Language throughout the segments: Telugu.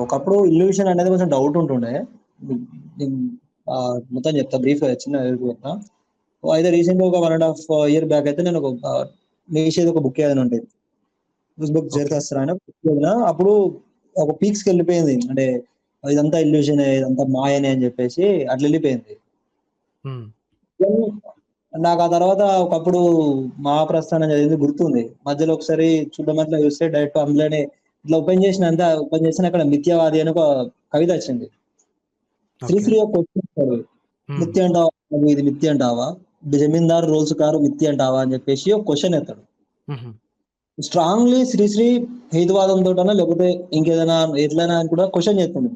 ఒకప్పుడు ఇల్యూషన్ అనేది కొంచెం డౌట్ ఉంటుండే. నేను మొత్తం చెప్తా బ్రీఫ్‌గా చిన్న చెప్తా. అయితే రీసెంట్‌గా ఒక 1 ½ ఇయర్ బ్యాక్ అయితే నేను ఒక నిషేధ్ ఒక బుక్ ఏదైనా ఉండేది. Book okay. జరదస్త్ర అని బుక్ చదివినా. అప్పుడు ఒక పీక్స్‌కెళ్ళిపోయింది. అంటే ఇదంతా ఇల్యూషనే, ఇదంతా మాయనే అని చెప్పేసి అట్లా వెళ్ళిపోయింది. హ్మ్. నాకు ఆ తర్వాత ఒకప్పుడు మహాప్రస్థానం చదివింది గుర్తుంది. మధ్యలో ఒకసారి చూద్దామట్లా చూస్తే డైరెక్ట్ అందులోనే ఇట్లా ఓపెన్ చేసిన అక్కడ మిథ్యావాది అని ఒక కవిత వచ్చింది. ఓకే. శ్రీశ్రీ ఒక క్వెషన్ ఇస్తాడు. హ్మ్. మిథ్య అంటావా? నువ్వు ఇది మిథ్య అంటావా? జమీందారు రోల్స్ కారు మిథ్య అంటావా? అని చెప్పేసి ఒక క్వెషన్ ఎత్తాడు. హుహు. స్ట్రాంగ్‌లీ శ్రీశ్రీ హేతువాదంతోటనా లేకపోతే ఇంకేదైనా ఎట్లైనా అని కూడా క్వెషన్ చేస్తుండు.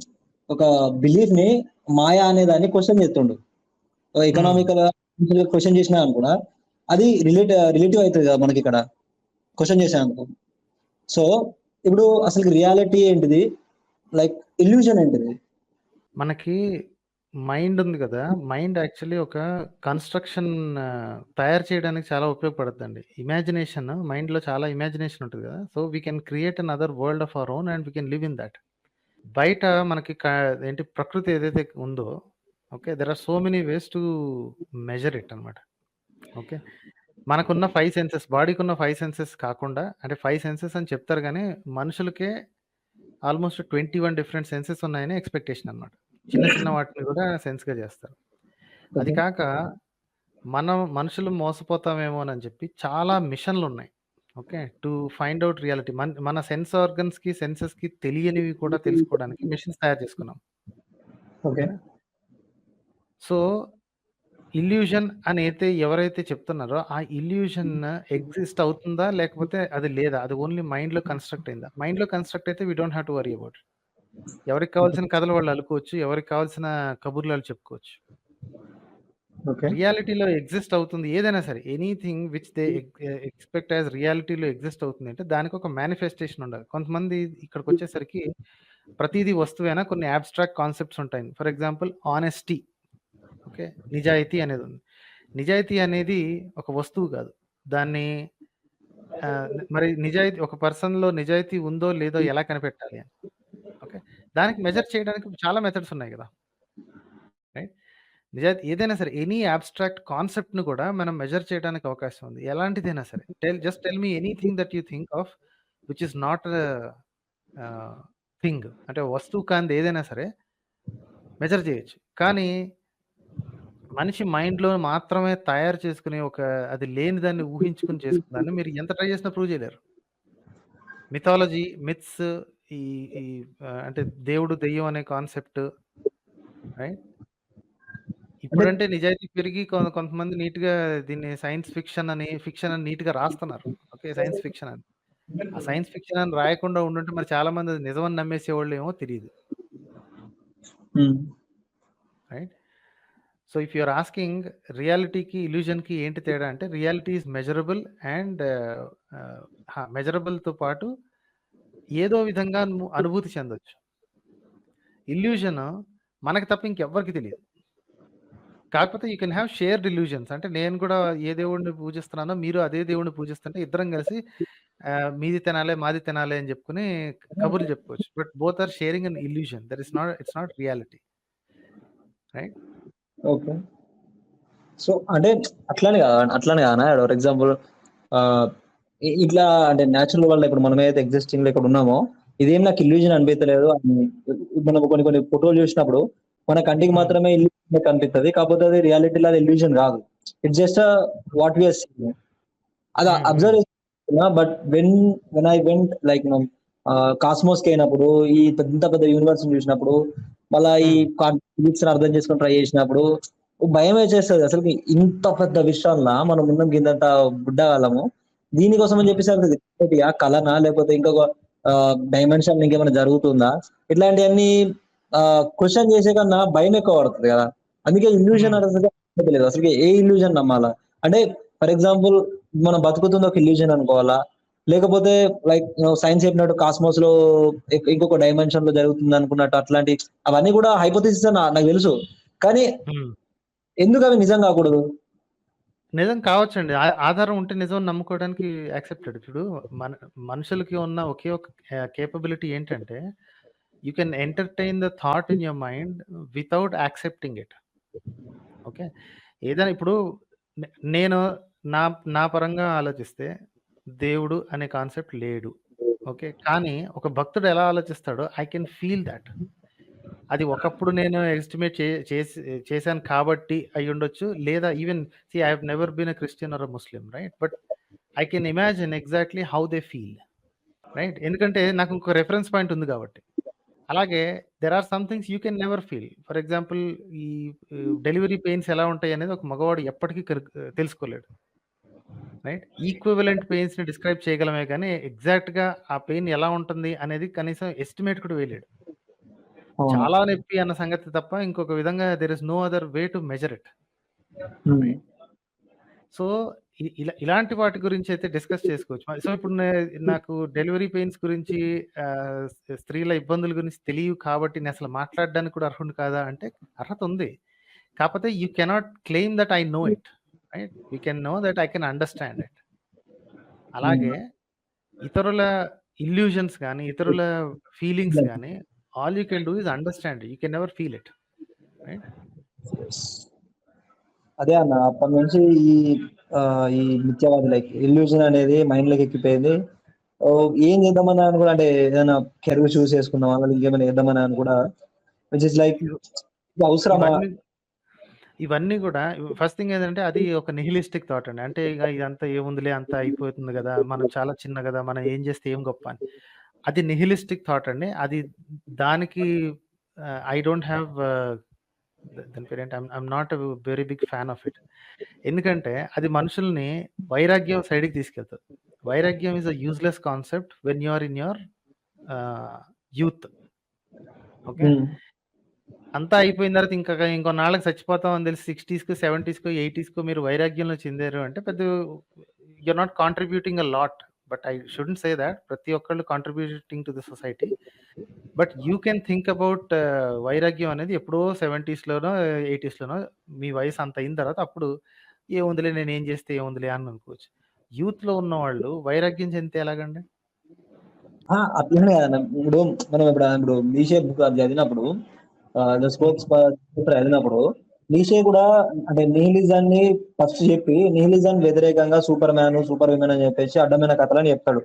ఒక బిలీఫ్‌ని మాయ అనే దాన్ని క్వెషన్ చేస్తుండు. హ్మ్. ఎకనామికల్ క్వెషన్ చేసినా కూడా అది రిలేటివ్ అయితది కదా మనకిక్కడ. క్వెషన్ చేశామనుకో. సో, ఇప్పుడు అసలు రియాలిటీ ఏంటిది? లైక్ ఇల్యూషన్ ఏంటిది? మనకి మైండ్ ఉంది గదా! మైండ్ యాక్చువల్లీ ఒక కన్‌స్ట్రక్షన్ తయారు చేయడానికి చాలా ఉపయోగపడుద్దండి. ఇమాజినేషన్ మైండ్‌లో చాలా ఇమాజినేషన్ ఉంటది గదా! So, we can create another world of our own and we can live in that. బయట మనకి ఏంటి ప్రకృతి ఏదైతే ఉందో, okay. There are so many ways to measure it అన్నమాట. ఓకే. మనకున్న 5 సెన్సెస్ బాడీకున్న 5 సెన్సెస్ కాకుండా అంటే 5 సెన్సెస్ అని చెప్తారు గానీ, మనుషులకే ఆల్‌మోస్ట్ 21 డిఫరెంట్ సెన్సెస్ ఉన్నాయని ఎక్స్‌పెక్టేషన్ అన్నమాట. చిన్న చిన్న వాటిని గూడా సెన్స్‌గా జేస్తారు. అది ఓకే. కాక మనం మనుషులు మోసపోతామేమోనని చెప్పి చాలా మిషన్‌లున్నాయి. Okay. To find out reality. మన సెన్సెస్‌కి తెలియనివి కూడా తెలుసుకోవడానికి మిషన్స్ తయారు చేసుకున్నాం. ఓకే. ఓకేనా? సో, ఇల్యూషన్ అని ఎవరైతే చెప్తున్నారో, ఆ ఇల్యూషన్ ఎగ్జిస్ట్ అవుతుందా? లేకపోతే అది లేదా? అది ఓన్లీ మైండ్‌లో కన్‌స్ట్రక్ట్ అయిందా? మైండ్‌లో కన్‌స్ట్రక్ట్ అయితే we don't have to worry about it. ఎవరికి కావాల్సిన కథలు వాళ్ళు అల్లుకోవచ్చు. ఎవరికి కావాల్సిన కబుర్లు ఆళ్ళు చెప్పుకోవచ్చు. ఓకే. రియాలిటీలో ఎగ్జిస్ట్ అవుతుంది ఏదైనా సరే. Anything which they expect as రియాలిటీలో ఎగ్జిస్ట్ అవుతుంది అంటే దానికొక మేనిఫెస్టేషన్ ఉండాలి. కొంతమంది ఇక్కడికొచ్చేసరికి ప్రతీదీ వస్తువేనా కొన్ని అబ్స్ట్రాక్ట్ కాన్సెప్ట్స్ ఉంటాయి. For example honesty. ఓకే. నిజాయితీ అనేదుంది. నిజాయితీ అనేది ఒక వస్తువు కాదు. దాన్ని మరి ఒక పర్సన్‌లో నిజాయితీ ఉందో లేదో ఎలా కనిపెట్టాలి అని. ఓకే. దానికి మెజర్ చేయడానికి చాలా మెథడ్స్ ఉన్నాయి గదా! రైట్. నిజాయితీ ఏదైనా సరే ఎనీ అబ్స్ట్రాక్ట్ కాన్సెప్ట్‌ని కూడా మనం మెజర్ చేయడానికి అవకాశం ఉంది. ఎలాంటిదైనా సరే. Tell me anything that you think of which is not thing అంటే వస్తువు కానిది ఏదైనా సరే మెజర్ చేయొచ్చు. కానీ మనిషి మైండ్‌లో మాత్రమే తయారు చేసుకునే అది లేని దాన్ని ఊహించుకొని చేసుకున్న దాన్ని మీరు ఎంత ట్రై చేసినా ప్రూవ్ చేయలేరు. మిథాలజీ, మిత్స్ ఈ ఈ అంటే దేవుడు, దెయ్యం అనే కాన్సెప్ట్ రైట్? అంటే ఇప్పుడంటే నిజాయితీ పెరిగి కొంతమంది నీట్‌గా దీన్ని ఫిక్షన్ అని నీట్‌గా రాస్తున్నారు. ఓకే. సైన్స్ ఫిక్షన్ అని. ఆ సైన్స్ ఫిక్షన్ అని రాయకుండా ఉండుంటే మరి చాలా మంది అది నిజమని నమ్మేసేవాళ్ళేమో తెలీదు. Hmm. Right? So, if you are asking రియాలిటీకి, ఇల్యూజన్‌కి ఏంటి తేడా అంటే రియాలిటీ ఈస్ మెజరబుల్ అండ్ మెజరబుల్‌తో పాటు ఏదో విధంగా అనుభూతి చెందొచ్చు. ఇల్యూజన్ మనకు తప్ప ఇంకెవ్వరికీ తెలీదు. కాకపోతే you can have shared illusions. అంటే నేను కూడా ఏ దేవుడిని పూజిస్తున్నానో మీరు అదే దేవుడిని పూజిస్తుంటే ఇద్దరం కలిసి మీది తినాలే, మాది తినాలే అని చెప్పుకొని కబుర్లు చెప్పుకోవచ్చు. But both are sharing an illusion. It's not reality. Right? Okay. So, అంటే అట్లని కాదన్నా ఫర్ ఎగ్జాంపుల్ ఆహ్, ఇట్లా అంటే నేచురల్ వరల్డ్‌లో ఇప్పుడు మనమేదైతే ఎగ్జిస్టింగ్‌లో ఇక్కడ ఉన్నామో, ఇదేం నాకు ఇల్యూజన్ అనిపిత్తలేదు అని మనం కొన్ని కొన్ని ఫోటోలు చూసినప్పుడు మన కంటికి హ్మ్. మాత్రమే ఇల్యూజన్ కనిపిత్తది. కాకపోతే అది రియాలిటీలో అది ఇల్యూజన్ కాదు. It's just what we are seeing. అది హ్మ్. హ్మ్. అబ్జర్వ్ చేస్తున్నా. But when I went like కాస్మోస్‌కెళ్ళినప్పుడు ఈ పెద్ద పెద్ద యూనివర్స్‌ని చూసినప్పుడు, మళ్ళా ఈ హ్మ్. ఫిజిక్స్‌ని అర్థం చేసుకొని ట్రై చేసినప్పుడు భయమేసేస్తది. అసలుకి ఇంత పెద్ద విషయంలా మనం ఉన్నాం గింతంత బుడ్డగాళ్ళము. దీనికోసం అని హ్మ్. చెప్పేసి అది రియాలిటీయా? కలనా? లేకపోతే ఇంకొక డైమెన్షన్‌లో ఇంకేమైనా జరుగుతుందా? ఇట్లాంటియన్నీ క్వెషన్ చేసే కన్నా భయం ఎక్కువ పడతది కదా! అందుకే ఇల్యూషన్ హ్మ్. అనేది తెలియదు. అసలుకి ఏ ఇల్యూషన్ నమ్మాలా? అంటే ఫర్ ఎగ్జాంపుల్ మనం బతుకుతుంది ఒక ఇల్యూషన్ అనుకోవాలా? లేకపోతే లైక్ సైన్స్ చెప్పినట్టు కాస్మోస్‌లో ఇంకొక డైమెన్షన్‌లో జరుగుతుందనుకున్నట్టు అట్లాంటి అవన్నీ కూడా హైపోథిసిస్ అని నాకు తెలుసు. కానీ హ్మ్. ఎందుకవి నిజం గాకూడదు? నిజం కావచ్చండి. ఆధారం ఉంటే నిజం నమ్ముకోవడానికి యాక్సెప్టెడ్. ఇప్పుడు మన మనుషులకి ఉన్న ఒకే ఒక కేపబిలిటీ ఏంటంటే you can entertain the thought in your mind without accepting it. Okay. ఏదైనా ఇప్పుడు నేను నా నా పరంగా ఆలోచిస్తే దేవుడు అనే కాన్సెప్ట్ లేడు. ఓకే. కానీ ఒక భక్తుడు ఎలా ఆలోచిస్తాడో ఐ కెన్ ఫీల్ థట్. అది ఒకప్పుడు నేను ఎస్టిమేట్ చేశాను కాబట్టి అయ్యుండొచ్చు. లేదా even I have never been a Christian or a Muslim, right? But I can imagine exactly how they feel, right? ఎందుకంటే నాకు ఇంకో రిఫరెన్స్ పాయింట్ ఉంది కాబట్టి. అలాగే there are some things you can never feel. For example ఈ డెలివరీ పెయిన్స్ ఎలా ఉంటాయనేది ఒక మగవాడు ఎప్పటికీ తెలుసుకోలేడు, రైట్? ఈక్వివలెంట్ పెయిన్స్‌ని డిస్క్రైబ్ చేయగలమే కానీ ఎగ్జాక్ట్‌గా ఆ పెయిన్ ఎలా ఉంటుంది అనేది కనీసం ఎస్టిమేట్ కూడా వేయలేడు. అవును. చాలా నొప్పి అన్న సంగతి తప్ప ఇంకొక విధంగా there is no other way to measure it, um. Right? So ఇలాంటి వాటి గురించి అయితే డిస్కస్ చేసుకోవచ్చు. సో ఇప్పుడు నాకు డెలివరీ పెయిన్స్ గురించి స్త్రీల ఇబ్బందుల గురించి తెలియవు కాబట్టి నేను అసలు మాట్లాడడానికి కూడా అర్హుడు కాదా అంటే అర్హత ఉంది. కాకపోతే you cannot claim that I know it, right? We can know that I can understand it. అలాగే ఇతరుల ఇల్యూజన్స్ కానీ ఇతరుల ఫీలింగ్స్ కానీ all you can do is understand. You can never feel it, right? అదే అన్న అప్పటి నుంచి ఈ ఈ మిథ్యావాది లైక్ ఇల్యూజన్ అనేది మైండ్ లోకి ఎక్కిపోయింది. ఏం చేద్దామని అని కూడా అంటే ఏదైనా కెరీర్ చూస్ చేసుకుందాం అలా ఇంకేమైనా చేద్దామని అని కూడా విచ్ ఇస్ లైక్ అవసరమా? ఇవన్నీ కూడా ఫస్ట్ థింగ్ ఏంటంటే అది ఒక నిహిలిస్టిక్ థాట్ అండి. అంటే ఇక ఇదంతా ఏముందిలే అంతా అయిపోతుంది కదా, మనం చాలా చిన్న కదా, మనం ఏం చేస్తే ఏం గొప్ప అని. అది నిహిలిస్టిక్ థాట్ అండి. అది దానికి ఐ డోంట్ హ్యావ్ దాని పేరేంటి, I'm not very big fan of it. ఎందుకంటే అది మనుషుల్ని వైరాగ్యం సైడ్కి తీసుకెళ్తుంది. వైరాగ్యం is a useless concept when you are in your youth. Okay. అంతా అయిపోయిన తర్వాత ఇంకొన్నాళ్ళకి చచ్చిపోతాం అని తెలిసి 60స్‌కో 70స్‌కో 80స్‌కో మీరు వైరాగ్యంలో చెందారు అంటే పెద్ద you're not contributing a lot. But I shouldn't say that ప్రతి ఒక్కళ్ళు contributing to the society. But you can think about వైరాగ్యం అనేది ఎప్పుడో 70స్‌లోనో 80స్‌లోనో మీ వయసు అంత అయిన తర్వాత అప్పుడు ఏముందిలే నేను ఏం చేస్తే ఏముందిలే అని అనుకోవచ్చు. యూత్‌లో ఉన్న వాళ్ళు వైరాగ్యం చెందితే ఎలాగండి? అట్లనే కదన్న. ఇప్పుడు మనం ఇప్పుడు నీషే బుక్ అది చదివినప్పుడు ద స్పోక్స్ చదివినప్పుడు నీషే కూడా అంటే నిహిలిజాన్ని ఫస్ట్ చెప్పి నిహిలిజాన్ని వ్యతిరేకంగా సూపర్ మ్యాన్ సూపర్ విమెన్ అని చెప్పేసి అడ్డమైన కథలని చెప్తాడు.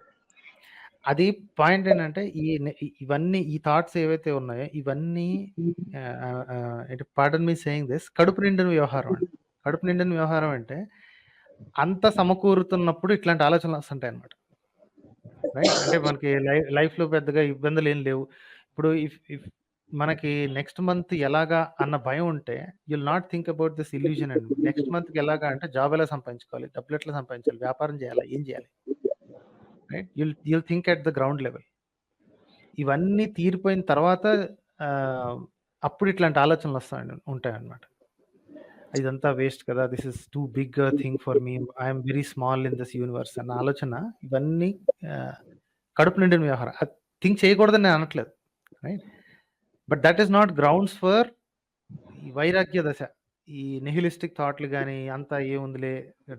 అది పాయింట్ ఏంటంటే ఇవన్నీ ఈ థాట్స్ ఏవైతే ఉన్నాయో ఇవన్నీ పార్డన్ మీ సేయింగ్ దిస్ కడుపు నిండిన వ్యవహారం అండి. కడుపు నిండిన వ్యవహారం అంటే అంత సమకూరుతున్నప్పుడు ఇట్లాంటి ఆలోచనలు వస్తుంటాయి అనమాట, రైట్? అంటే మనకి లైఫ్లో పెద్దగా ఇబ్బందులు ఏం లేవు. ఇప్పుడు ఇఫ్ మనకి నెక్స్ట్ మంత్ ఎలాగా అన్న భయం ఉంటే you'll not think about this illusion అండి. నెక్స్ట్ మంత్కి ఎలాగా అంటే జాబ్ ఎలా సంపాదించుకోవాలి, డబ్బులు ఎట్లా సంపాదించాలి, వ్యాపారం చేయాలా, ఏం చేయాలి, right? You'll think at the ground level. ఇవన్నీ తీరిపోయిన తర్వాత అప్పుడు ఇట్లాంటి ఆలోచనలు ఉంటాయన్నమాట. ఇదంతా వేస్ట్ కదా, this is too big thing for me, I'm very small in this universe అన్న ఆలోచన. ఇవన్నీ కడుపు నిండిన వ్యవహారం. థింక్ చేయకూడదని నేను అనట్లేదు, right? But that is not grounds for ఈ వైరాగ్య దశ. ఈ నిహిలిస్టిక్ థాట్లు కానీ అంతా ఏముందిలే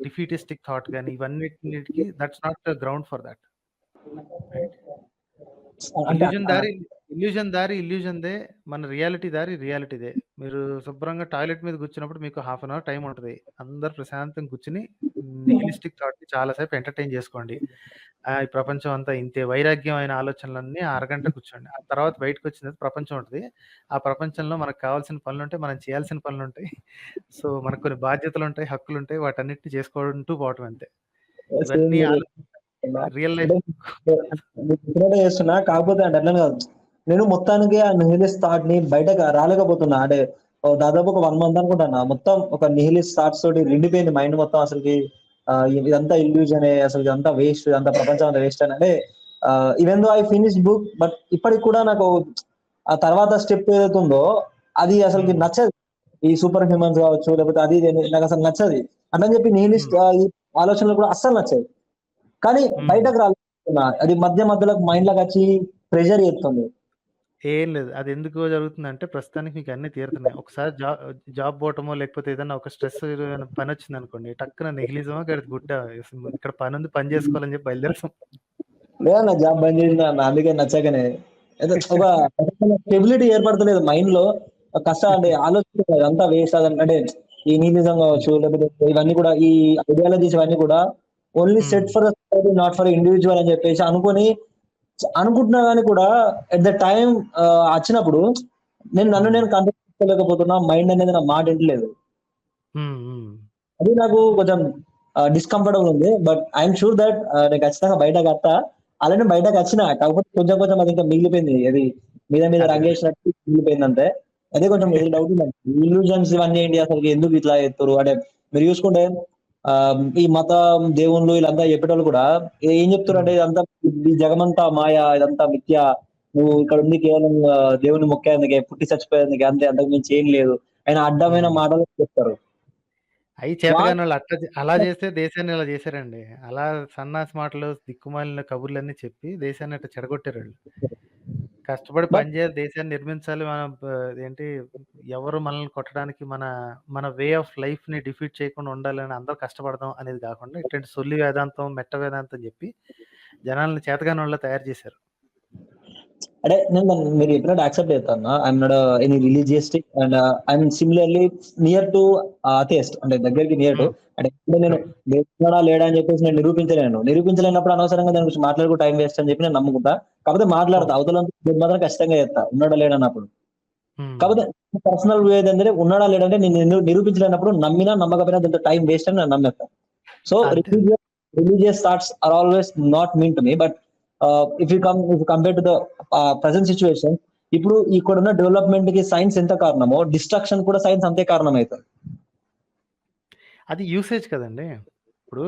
డిఫీటిస్టిక్ థాట్ కానీ ఇవన్నిటికి that's not ground for that, right? Illusion దారి ఇల్యూజన్దే, మన రియాలిటీ దారి రియాలిటీదే. మీరు శుభ్రంగా టాయిలెట్ మీద కూర్చున్నప్పుడు మీకు హాఫ్ అన్ అవర్ టైం ఉంటుంది. అందరు ప్రశాంతంగా కూర్చుని నిహిలిస్టిక్ థాట్ని చాలాసేపు ఎంటర్టైన్ చేసుకోండి. ఈ ప్రపంచం అంతా ఇంతే వైరాగ్యమైన ఆలోచనలన్నీ అరగంట కూర్చోండి. ఆ తర్వాత బయటకు వచ్చిన ప్రపంచం ఉంటుంది. ఆ ప్రపంచంలో మనకు కావాల్సిన పనులు ఉంటాయి, మనం చేయాల్సిన పనులు ఉంటాయి. సో మనకు కొన్ని బాధ్యతలు ఉంటాయి, హక్కులు ఉంటాయి, వాటన్నిటిని చేసుకుంటూ పోవటం అంతే. ఇవన్నీ రియల్ లైఫ్ చేస్తున్నా. కాకపోతే అంటే అట్లా కాదు, నేను మొత్తానికి ఆ నిహిలిస్ట్ థాట్ ని బయటకు రాలేకపోతున్నా. అంటే దాదాపు ఒక 1 month అనుకుంటాను. మొత్తం ఒక నిహిలిస్ట్ థాట్స్ తోటి నిండిపోయింది మైండ్ మొత్తం. అసలుకి ఇదంతా ఇల్యూజనే, అసలు ఇదంతా వేస్ట్, ఇదంతా ప్రపంచం అంతా వేస్ట్ అని. అంటే even though I finish book, but ఇప్పటికి కూడా నాకు ఆ తర్వాత స్టెప్ ఏదైతే ఉందో అది అసలు నచ్చదు. ఈ సూపర్ హ్యూమన్స్ కావచ్చు లేకపోతే అది నాకు అసలు నచ్చదు. అట్లని చెప్పి నిహిలిస్ట్ ఈ ఆలోచనలు కూడా అస్సలు నచ్చాయి. కానీ బయటకు రాలేకపోతున్నా. అది మధ్యలో మైండ్ లోకి వచ్చి ప్రెషర్ చేస్తుంది. ఏం లేదు. అది ఎందుకు జరుగుతుందంటే ప్రస్తుతానికి మీకు అన్నీ తీరుతున్నాయి. ఒకసారి జాబ్ పోవటమో లేకపోతే ఏదన్నా ఒక స్ట్రెస్ పని వచ్చింది అనుకోండి, టక్కున నిహిలిజమో గుట్ట ఇక్కడ పని ఉంది, పని చేసుకోవాలని చెప్పి బయలుదేరుతాం. లేదా నా జాబ్ బంద్ చేసిన అందుకే నచ్చకనే. ఒక స్టెబిలిటీ ఏర్పడతలేదు మైండ్ లో. కష్టం అంటే ఆలోచిస్తున్నారు అంతా వేస్ట్ అంటే ఈ నిజం కావచ్చు, లేకపోతే ఇవన్నీ కూడా ఈ ఐడియాలజీస్ ఇవన్నీ కూడా only set for society not for individual అని చెప్పేసి అనుకుంటున్నా కానీ కూడా ఎట్ ద టైం వచ్చినప్పుడు నన్ను నేను కంట్రోల్ చేసుకోలేకపోతున్నా. మైండ్ అనేది నా మాట వింటలేదు. అది నాకు కొంచెం డిస్కంఫర్టబుల్ ఉంది. బట్ ఐఎమ్ షూర్ దట్ నేను ఖచ్చితంగా బయటకు వస్తా. అలానే బయటకు వచ్చిన, కాకపోతే కొంచెం కొంచెం అది ఇంకా మిగిలిపోయింది. అది మీద అదే. రంగేసినట్టు మిగిలిపోయింది అంతే. అదే కొంచెం డౌట్ ఉందండి. ఇల్యూజన్స్ ఇవన్నీ ఏంటి, అసలు ఎందుకు ఇట్లా ఎత్తురు అంటే మీరు చూసుకుంటే ఈ మతం దేవుళ్ళు వీళ్ళంతా చెప్పేటోళ్ళు కూడా ఏం చెప్తారు అంటే ఇదంతా ఈ జగమంతా మాయ, ఇదంతా మిథ్య, నువ్వు ఇక్కడ ఉంది కేవలం దేవుని మొక్కేందుకే, పుట్టి చచ్చిపోయేందుకే, అంతే, అంతకు మించి ఏం లేదు. ఆయన అడ్డమైన మాటలు చెప్తారు. అయి చేతగానోళ్ళు అలా చేస్తే దేశాన్ని ఇలా చేశారండి. అలా సన్నాసి మాటలు, దిక్కుమాలిన కబుర్లన్నీ చెప్పి దేశాన్ని అట్లా చెడగొట్టారాళ్ళు. కష్టపడి బట్ పని చేయాలి, దేశాన్ని నిర్మించాలి. మనం ఏంటి ఎవరు మనల్ని కొట్టడానికి మన వే ఆఫ్ లైఫ్‌ని డిఫీట్ చేయకుండా ఉండాలని అందరూ కష్టపడదాం అనేది కాకుండా ఇట్లాంటి సొల్లి వేదాంతం, మెట్ట వేదాంతం చెప్పి జనాల్ని చేతగానోళ్ళలా తయారు చేశారు. అంటే మీరు చెప్పినట్టు యాక్సెప్ట్ చేస్తాను. I'm not any religioustic and I'm similarly near to atheist, అంటే దగ్గరికి నియర్ టు. హ్మ్. అంటే ఇప్పుడు నేను రైట్. దేవుడా లేడా అని చెప్పేసి నేను నిరూపించలేనప్పుడు అనవసరంగా దాని గురించి మాట్లాడుకో టైం వేస్ట్ అని చెప్పి నేను నమ్ముకుంటా. కాకపోతే మాట్లాడతా, అవును. అవతల మాత్రం ఖచ్చితంగా చేస్తా, ఉన్నాడా లేడా అన్నప్పుడు. హ్మ్. కాకపోతే పర్సనల్ వ్యూ ఏంటంటే ఉన్నాడా లేడంటే నేను నిరూపించలేనప్పుడు నమ్మినా నమ్మకపోయినా దాంతో టైం వేస్ట్ అని నేను నమ్మేస్తాను. సో అంతే. Religious thoughts are always not mean to me. But if you compare to the present situation, ఇప్పుడు ఇక్కడున్న డెవలప్మెంట్ కి సైన్స్ ఎంత కారణమో డిస్ట్రక్షన్ కూడా సైన్స్ అంతే కారణం అవుతుంది. అది యూసేజ్ కదండీ! ఇప్పుడు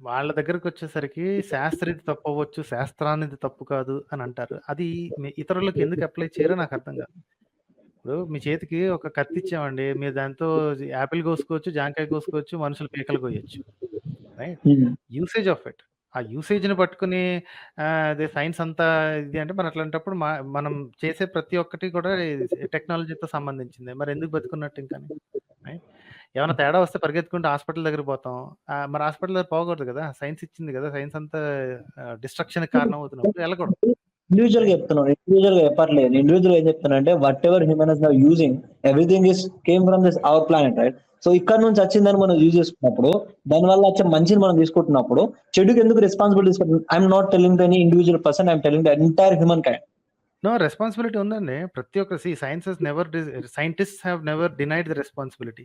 వాళ్ళ దగ్గరకొచ్చేసరికి శాస్త్రీయత తప్పవ్వచ్చు, శాస్త్రానిది తప్పు కాదు అని అంటారు. అది ఇతరులకు ఎందుకు అప్లై చేయరో నాకర్థం కాదు. ఇప్పుడు మీ చేతికి ఒక కత్తిచ్చామండి. మీరు దాంతో యాపిల్ కోసుకోవచ్చు, జాంకాయ కోసుకోవచ్చు, మనుషుల పీకలు కోయొచ్చు. రైట్? Usage of it. ఆ యూసేజ్‌ని పట్టుకొని అదే సైన్స్ అంతా ఇది అంటే మరి అట్లాంటప్పుడు మనం చేసే ప్రతి ఒక్కటి కూడా టెక్నాలజీతో సంబంధించిందే. మరెందుకు బతుకున్నట్టు ఇంకని? రైట్? ఏమన్నా తేడా వస్తే పరిగెత్తుకుంటూ హాస్పిటల్ దగ్గరికి పోతాం. మరి హాస్పిటల్ దగ్గర పోకూడదు గదా! సైన్స్ ఇచ్చింది గదా! సైన్స్ అంతా డిస్ట్రక్షన్‌కి కారణమవుతున్నప్పుడు ఎళ్ళకూడదు. ఇండివిజువల్ గా రైట్? చెప్తున్నాను, ఇండివిజువల్ గా చెప్పట్లేదు. ఇండివిజువల్ ఏం చెప్తానంటే what ever human is now using, everything is came from this our planet, right? So ఇక్కడ నుంచి వచ్చిందని మనం యూజ్ చేసుకున్నప్పుడు, దాని వల్ల వచ్చే మంచిని మనం తీసుకుంటున్నప్పుడు చెడుకి ఎందుకు రెస్పాన్సిబిలిటీ తీసుకుంటున్నాం? I'm not telling to any individual person, I'm telling to entire human kind. No responsibility ఉందండి. ప్రతి ఒక్క scientists have never denied the responsibility.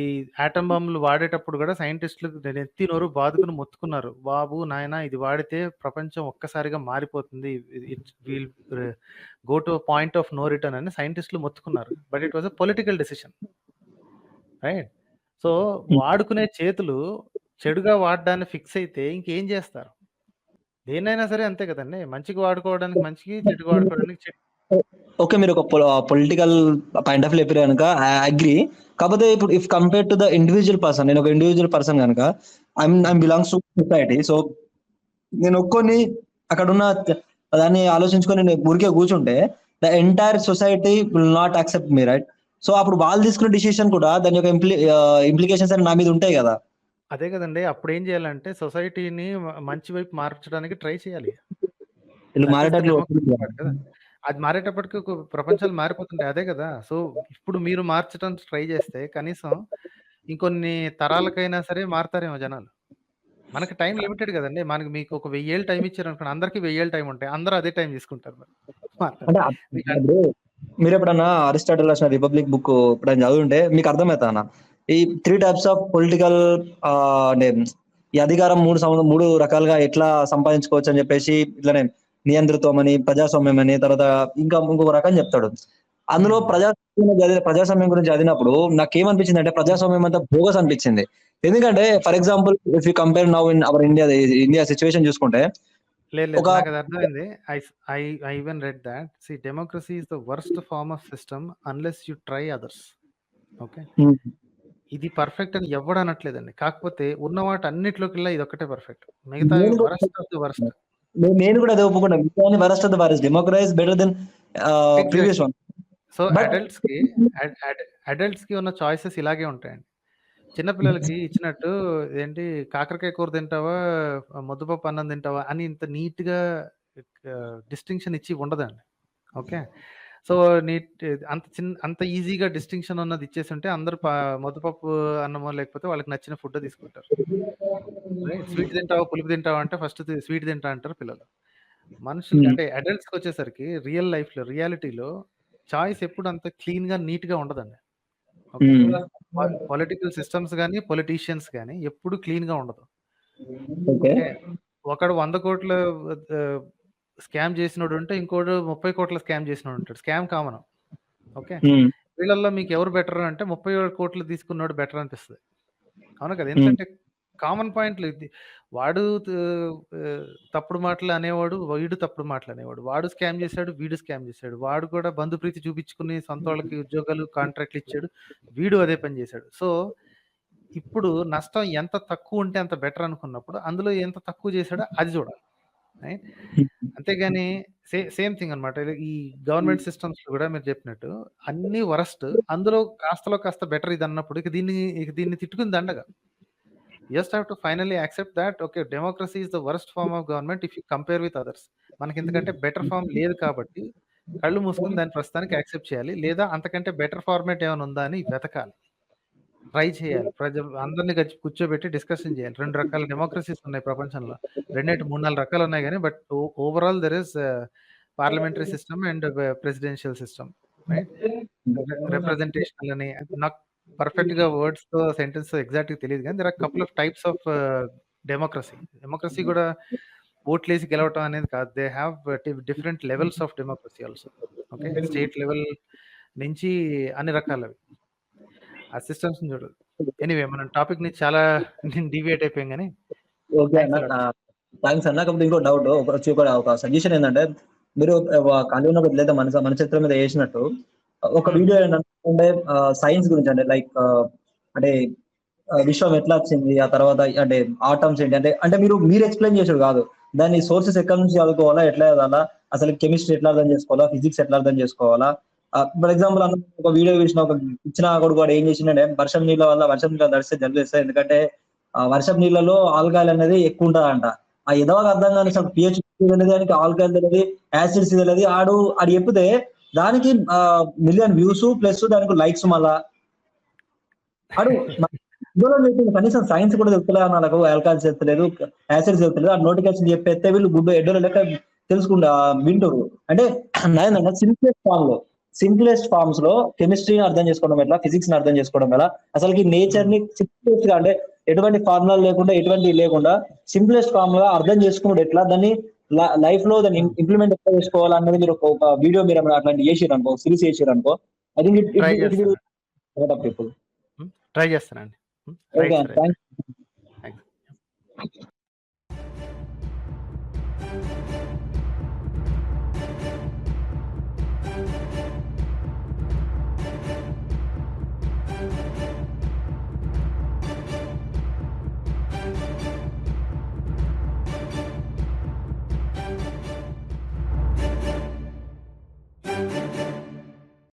ఈ ఆటమ్ బాంబులు వాడేటప్పుడు గూడా సైంటిస్టులు నెత్తి నోరు బాదుకుని మొత్తుకున్నారు. బాబు నాయనా ఇది వాడితే ప్రపంచం ఒక్కసారిగా మారిపోతుంది. It will go to point of no return అని సైంటిస్టులు మొత్తుకున్నారు. But it was a political decision. Right? So, వాడుకునే చేతులు చెడుగా వాడడాన్ని ఫిక్స్ అయితే ఇంకేం జేస్తారు? దేన్నైనా సరే అంతే కదండీ! మంచికి వాడుకోవడానికి మంచికి, చెడుగా వాడుకోవడానికి చెడు. ఓకే, మీరు ఒక పొలిటికల్ పాయింట్ ఆఫ్ వ్యూ చెప్పారు కనుక ఐ అగ్రీ. కాకపోతే ఇప్పుడు if compare to the individual person, నేను ఒక ఇండివిజువల్ పర్సన్ కనుక I'm belongs to society. So నేను ఒక్కొని అక్కడ ఉన్న దాన్ని ఆలోచించుకొని నేను ఊరికే కూర్చుంటే the entire society will not accept me, right? So అప్పుడు వాళ్ళు తీసుకున్న డిసిషన్ కూడా దాని యొక్క ఇంప్లికేషన్స్ అని నా మీద ఉంటాయి కదా. అదే కదండీ! అప్పుడేం చేయాలంటే సొసైటీని మంచి వైపు మార్చడానికి ట్రై చేయాలి. వీళ్ళు దట్ ఈస్ ద మారేటట్లు డెమోక్రసీ పార్ట్ కదా! అది మారేటప్పటికి ప్రపంచాలు మారిపోతుంటాయి. అదే కదా! సో, ఇప్పుడు మీరు మార్చడానికి ట్రై చేస్తే కనీసం ఇంకొన్ని తరాలకైనా సరే మారతారేమో జనాలు. మనకి టైం లిమిటెడ్ కదండీ! మీకు ఒక 1000 ఏళ్ళు టైమ్ ఇచ్చారనుకోండి. అందరికి 1000 ఏళ్ళు టైమ్ ఉంటాయి. అందరూ అదే టైం తీసుకుంటారు మరి అంటే మారడానికి. మీకు ఇప్పుడు మీరు ఎప్పుడన్నా అరిస్టాటిల్ రాసిన రిపబ్లిక్ బుక్ ఎప్పుడైనా చదువుంటే మీకు అర్థమవుతా అన్న ఈ 3 టైప్స్ ఆఫ్ పొలిటికల్ అంటే ఈ అధికారం 3 రకాలుగా ఎట్లా సంపాదించుకోవచ్చు అని చెప్పేసి ఇట్లానే నియంతృత్వం అని, ప్రజాస్వామ్యం అని, తర్వాత ఇంకొక రకం చెప్తాడు. అందులో హ్మ్. ప్రజాస్వామ్యం గురించి చదివినప్పుడు నాకేమనిపించింది అంటే ప్రజాస్వామ్యం అంతా బోగస్ అనిపించింది. ఎందుకంటే for example if you compare now in our India situation చూసుకుంటే లేదు. ఒక నాకది అర్థమైంది. I even read that. Democracy is the worst form of system unless you try others. Okay. Hmm. ఇది పర్ఫెక్ట్ అని ఎవ్వడు అనట్లేదండి. కాకపోతే ఉన్న వాటన్నిటిలోకెల్లా ఇదొక్కటే పర్ఫెక్ట్. మిగతావి నేను కూడా వరస్ట్ ఆఫ్ ది వరస్ట్. నేను కూడా అదే ఒప్పుకున్నా. మిగతావన్నీ worst of the worst. Democracy is better then previous exactly. One. So, but అడల్ట్స్‌కి ఉన్న చాయిసెస్ ఇలాగే ఉంటాయండి. చిన్న పిల్లలకి ఇచ్చినట్టు ఏంటి కాకరకాయ కూర తింటావా? ముద్దపప్పు అన్నం తింటావా? అని ఇంత నీట్‌గా డిస్టింక్షన్ ఇచ్చి ఉండదండి. ఓకే. సో, అంత ఈజీగా డిస్టింక్షన్ అన్నది ఇచ్చేసుంటే అందరూ ముద్దపప్పు అన్నమో లేకపోతే వాళ్ళకి నచ్చిన ఫుడ్డో తీసుకుంటారు. రైట్. స్వీట్ తింటావా? పులుపు తింటావా? అంటే ఫస్ట్ స్వీట్ తింటా అంటారు పిల్లలు. మనుషులకి అంటే అడల్ట్స్‌కొచ్చేసరికి రియల్ లైఫ్‌లో, రియాలిటీలో చాయిస్ ఎప్పుడు అంత క్లీన్‌గా, నీట్‌గా ఉండదండి. ఓకే. పొలిటికల్ సిస్టమ్స్ గాని, పొలిటీషియన్స్ గాని ఎప్పుడు క్లీన్‌గా ఉండదు. ఓకే. ఓకే. ఒకడు 100,00,00,000 ఆహ్, స్కామ్ చేసినోడుంటే, ఇంకోడు 30,00,00,000 స్కామ్ చేసినోడుంటాడు. Scam common. ఓకే. వీళ్ళల్లో మీకెవరు బెటర్ అంటే 30,00,00,000 తీసుకున్నోడు బెటర్ అనిపిస్తది. అవునా కదా! ఎందుకంటే కామన్ పాయింట్లు ఇది. వాడు తప్పుడు మాటలు అనేవాడు, వీడు తప్పుడు మాటలు అనేవాడు. వాడు స్కామ్ చేసాడు, వీడు స్కామ్ చేసాడు. వాడు కూడా బంధుప్రీతి చూపించుకుని సొంతోళ్ళకి ఉద్యోగాలు, కాంట్రాక్ట్‌లు ఇచ్చాడు. వీడు అదే పని చేసాడు. సో, ఇప్పుడు నష్టం ఎంత తక్కువ ఉంటే అంత బెటర్ అనుకున్నప్పుడు, అందులో ఎంత తక్కువ చేసాడో అది చూడాలి. రైట్. అంతేగాని సేమ్ థింగ్ అనమాట. ఈ గవర్నమెంట్ సిస్టమ్స్‌లో కూడా మీరు చెప్పినట్టు అన్నీ వరస్ట్. అందులో కాస్తలో కాస్త బెటర్ ఇదన్నప్పుడు ఇక దీన్ని తిట్టుకుని దండగ. You just have to finally accept that okay, democracy is the worst form of government if you compare with others. మనకి ఎందుకంటే బెటర్ ఫార్మ్ లేదు కాబట్టి కళ్ళు మూసుకొని దాన్ని ప్రస్తుతానికి యాక్సెప్ట్ చేయాలి. లేదా అంతకంటే బెటర్ ఫార్మాట్ ఏమైనా ఉందా అని వెతకాలి. ట్రై చేయాలి. అందరిని కూర్చోబెట్టి డిస్కషన్ చేయాలి. 2 రకాల డెమోక్రసీస్ ఉన్నాయి ప్రపంచంలో. 2 3 4 రకాలు ఉన్నాయి గానీ but overall there is parliamentary system and presidential system. Right. Representational అని నాకు పర్ఫెక్ట్‌గా వర్డ్స్‌తో సెంటెన్స్‌తో ఎగ్జాక్ట్‌గా తెలీదు గానీ there are couple of types of democracy. Democracy కూడా ఓట్లేసి గెలవటం అనేది కాదు. They have different levels of democracy also. Okay. State level నుంచి అన్ని రకాలవి. ఆ సిస్టమ్స్‌ని చూడాలి. ఎనీవే మనం టాపిక్ నుంచి చాలా డీవియేట్ అయిపోయాం గానీ ఓకే థాంక్స్ అన్న. అలాట్. థాంక్స్ అన్న. కాకపోతే ఇంకో డౌట్ ఒక సజెషన్ ఏందంటే, మీరు ఖాళీ ఉన్నప్పుడు లేదా మన చిత్రం మీద ఏసినట్టు ఒక వీడియో ఏంటంటే సైన్స్ గురించి అంటే లైక్ అంటే విశ్వం ఎట్లా వచ్చింది? ఆ తర్వాత అంటే ఆటమ్స్ ఏంటి? అంటే మీరు ఎక్స్‌ప్లెయిన్ చేసుడు కాదు. దాని సోర్సెస్ ఎక్కడి నుంచి చదువుకోవాలా? ఎట్లా చదవాలా? అసలు కెమిస్ట్రీ ఎట్లా అర్థం చేసుకోవాలా? ఫిజిక్స్ ఎట్లా అర్థం చేసుకోవాలా? ఫర్ ఎగ్జాంపుల్ ఒక వీడియో చూసిన ఒక ఇచ్చిన కొడుకు వాడు ఏం చేసిండంటే వర్షం నీళ్ళ తడిస్తే జలుబేస్తది. ఎందుకంటే వర్షపు నీళ్ళలో ఆల్కహాల్ అనేది ఎక్కువ ఉంటదంట. ఆ ఎదవకి అర్థం కాని అసలు పీహెచ్ తెలియదు, దానికి ఆల్కహాల్ తెలియదు, యాసిడ్స్ తెలియదు. ఆడు చెప్తే దానికి మిలియన్ వ్యూస్ ప్లస్ దానికి లైక్స్ మళ్ళా. ఆడు కనీసం సైన్స్ కూడా తెలుస్తలేదు వాళ్ళకు. ఆల్కహాల్స్ తెలుస్తలేదు, యాసిడ్స్ తెలుస్తలేదు. ఆ నోటిఫికేషన్ చెప్పేస్తే వీళ్ళు గుడ్డు ఎడ్డోల లెక్క వింటురు. అంటే నాయన సింప్లెస్ట్ ఫార్మ్స్ లో కెమిస్ట్రీని అర్థం చేసుకోవడం ఎట్లా, ఫిజిక్స్ ని అర్థం చేసుకోవడం ఎలా, అసలుకి నేచర్ ని సింప్లెస్ట్ గా అంటే ఎటువంటి ఫార్ములాలు లేకుండా ఎటువంటి లేకుండా సింప్లెస్ట్ ఫార్మ్ గా అర్థం చేసుకున్నాడు ఎట్లా, దాన్ని లైఫ్ లో దాన్ని ఇంప్లిమెంట్ ఎట్లా చేసుకోవాలన్నది మీరు ఒక వీడియో మీరు అట్లాంటి చేసారు అనుకో, సిరీస్ చేసారు అనుకో, I think try it will చేస్తాను. పీపుల్. ట్రై చేస్తానండి. Okay, right. థ్యాంక్స్. థాంక్స్.